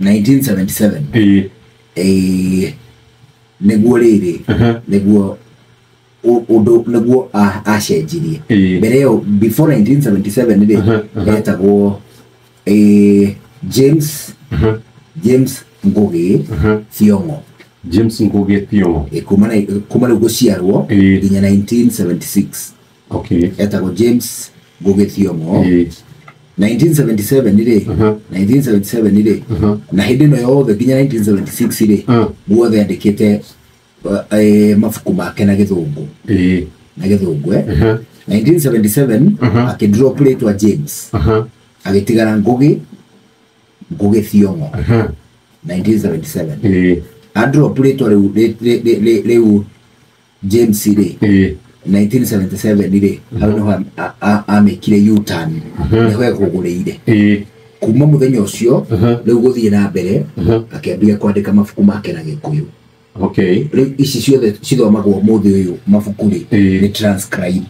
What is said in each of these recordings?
1977 neguo riri neguo neguo ashenjirie mbere yo before 1977 riri etagwo James Ngugi Thiong'o. James Ngugi Thiong'o. Kumana guciarwo nginya 1976. Okay. Etagwo James Ngugi Thiong'o. 1977 ri na hindi no yothe nginya 1976 ri guothe andikite mafuku make na githungu. Na githungu 1977 akidrop rĩtwa James agitigara Ngugi Thiong'o 1977 adrop rĩtwa rĩu James ri 1977 ri hau no amekire U-turn niho ekũgũrĩire kuma muthenya ũcio rĩu gũthiĩ na mbere akĩambia kwandĩka mabuku make na Gĩkũyũ. Okay. Rĩu ici ciothe cithomagwo mũthĩ ũyũ mabuku rĩ nĩ transcribe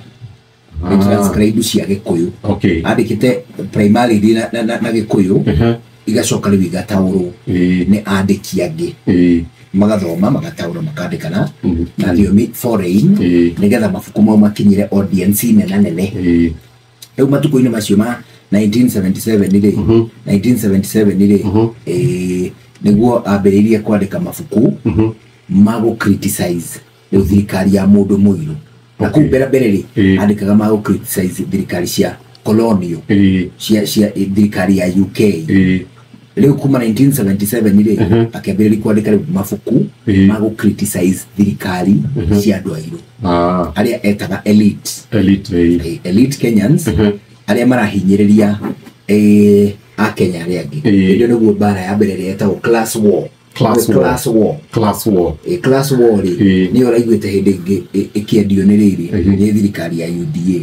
cia Gĩkũyũ. Okay. Andĩkĩte primary na Gĩkũyũ igacoka rĩu igataũrwo nĩ andĩki angĩ magathoma magataũra makandĩkana na thiomi foreign nĩgetha mabuku mau makinyire audience nene. Rĩu matukũ-inĩ macio ma 1977 ri nĩguo ambĩrĩirie kwandĩka mabuku mago criticize rĩu thirikari ya mũndũ mũirũ. Na kũu mbere rĩ andĩkaga mago criticize thirikari cia colonial cia thirikari ya UK. Leo kuma 1977 ri akĩambĩrĩria kwandĩka mabuku mago criticize thirikari cia andũ airũ arĩa etaga elite Kenyans arĩa marahinyĩrĩria a Kenya arĩa angĩ. Ndio nĩguo bara ya mbere ĩrĩa etagwo class war ri nĩ ũraiguĩte hĩndĩ ĩngĩ ĩkĩendio nĩ rĩrĩ nĩ thirikari ya UDA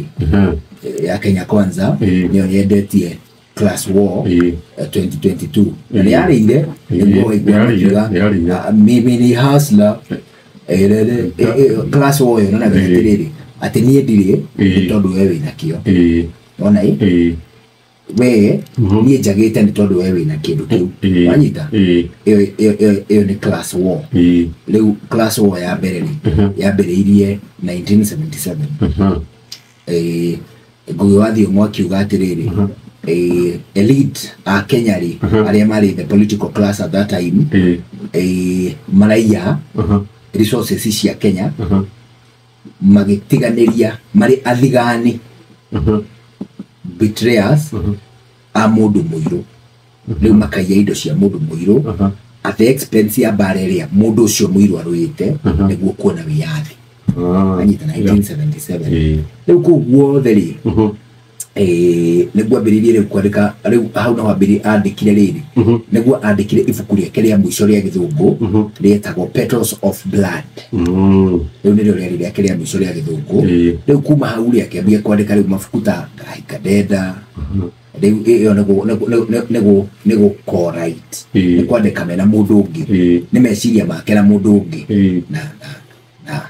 ya Kenya Kwanza nĩyo yendetie class war 2022 na yarĩire nĩguo ĩgũaga mimi ni hustler class war yo na gĩtirĩ atĩ niĩ ndirĩ tondũ wewe wĩna kĩo ona we niĩ njagĩte nĩ tondũ wewe wĩna kĩndũ kĩu wanyita ĩyo nĩ class war. Rĩu class war ya mbere yambĩrĩirie 1977 Ngugi wa Thiong'o akiuga atĩrĩrĩ elite a Kenya ri arĩa marĩ the political class at that time maraiya resources cia Kenya magĩtiganĩria marĩ athigani betrayers a mũndũ mũirũ. Rĩu makaiya indo cia mũndũ mũirũ at the expense ya bara ĩrĩa mũndũ ũcio mũirũ arũĩte nĩguo kuona wĩyathi. Anyita 1977 rĩu kũu guothe rĩ nĩguo ambĩrĩirie rĩu kwandĩka rĩu hau no ambĩrĩirie andĩkire rĩrĩ nĩguo andĩkire ibuku rĩake rĩa mũico rĩa Gĩthũngũ rĩetagwo Petals of Blood. Rĩu nĩrĩo rĩarĩ rĩake rĩa mũico rĩa Gĩthũngũ. Rĩu kuma hau rĩ akĩambia kwandĩka rĩu mabuku ta Ngai Kadenda. Rĩu ĩyo nĩ gũko right nĩ kwandĩka mena mũndũ ũngĩ nĩ meciria make na mũndũ ũngĩ na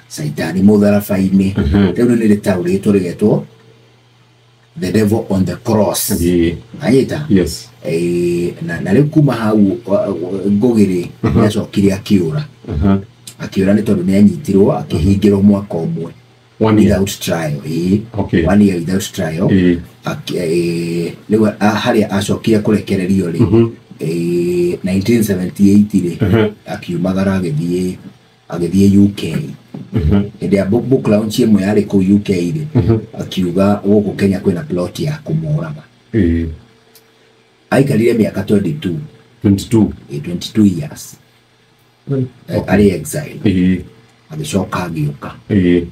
Saitani mũtharaba-inĩ. Rĩu nĩ rĩtaũrĩtwo rĩgetwo The Devil on the Cross. Anyita na rĩu kuma hau Ngugi rĩ nĩacokire akĩũra nĩ tondũ nĩanyitirwo akĩhingĩrwo mwaka ũmwe without trial. 1 year without trial. Rĩu harĩa acokire kũrekererio rĩ 1978 rĩ akiumagara agĩthiĩ UK. Hĩndĩ ya book launch ĩmwe yarĩ kũu UK rĩ akiuga gũkũ Kenya kwĩna plot ya kũmũraga. Aikarire mĩaka 22 years arĩ exile agĩcoka agĩũka.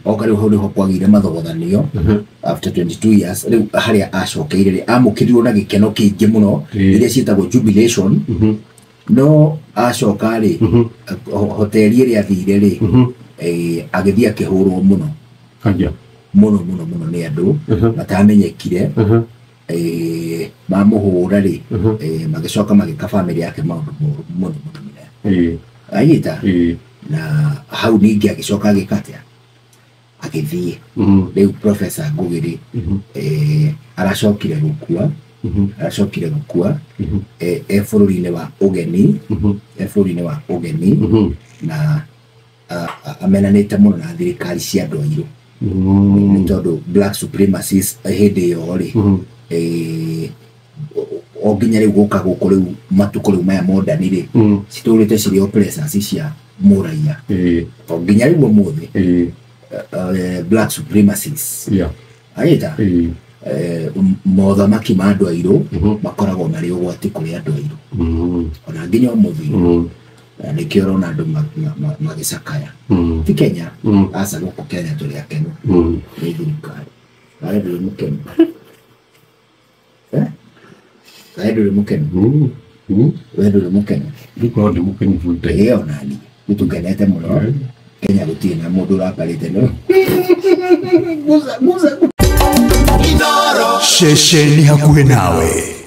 Oka rĩu hau nĩho kwagĩire mathogothanio after 22 years. Rĩu harĩa acokeire rĩ amũkĩrirwo na gĩkeno kĩingĩ mũno iria ciĩtagwo jubilation. No acoka rĩ hoteli ĩrĩa athire rĩ agĩthiĩ akĩhũrwo mũno nĩ andũ matamenyekire mamũhũra rĩ magĩcoka magĩka family yake maũndũ mũno anyita na hau ningĩ agĩcoka agĩka atĩa agĩthiĩ. Rĩu Professor Ngugi rĩ aracokire gũkua acokire gukua bũrũri-inĩ wa ũgeni bũrũri-inĩ wa ũgeni na amenanĩte mũno na thirikari cia andũ airũ nĩ tondũ black supremacists hĩndĩ ĩyo rĩ o nginya rĩu gũka gũkũ rĩu matukũ rĩu maya modern rĩ citũrĩte cirĩ oppressors cia mũraiya o nginya rĩu ũmũthĩ black supremacists ayita mothamaki ma andũ airũ makoragwo marĩ ũgwati kũrĩ andũ airũ ona nginya ũmũthĩ nĩkĩo ũrona andũ magĩcakaya ti Kenya aca gũkũ Kenya tũrĩ akenu nĩ thirikari arĩa ndũrĩ mũkenu arĩa ndũrĩ mũkenu we ndũrĩ mũkenu ndũkorwo ndĩ mũkenu ĩyo nani nĩtũkenete mũno Kenya gũtirĩ na mũndũ ũrakarĩte no Shesheni hakuhĩ nawe.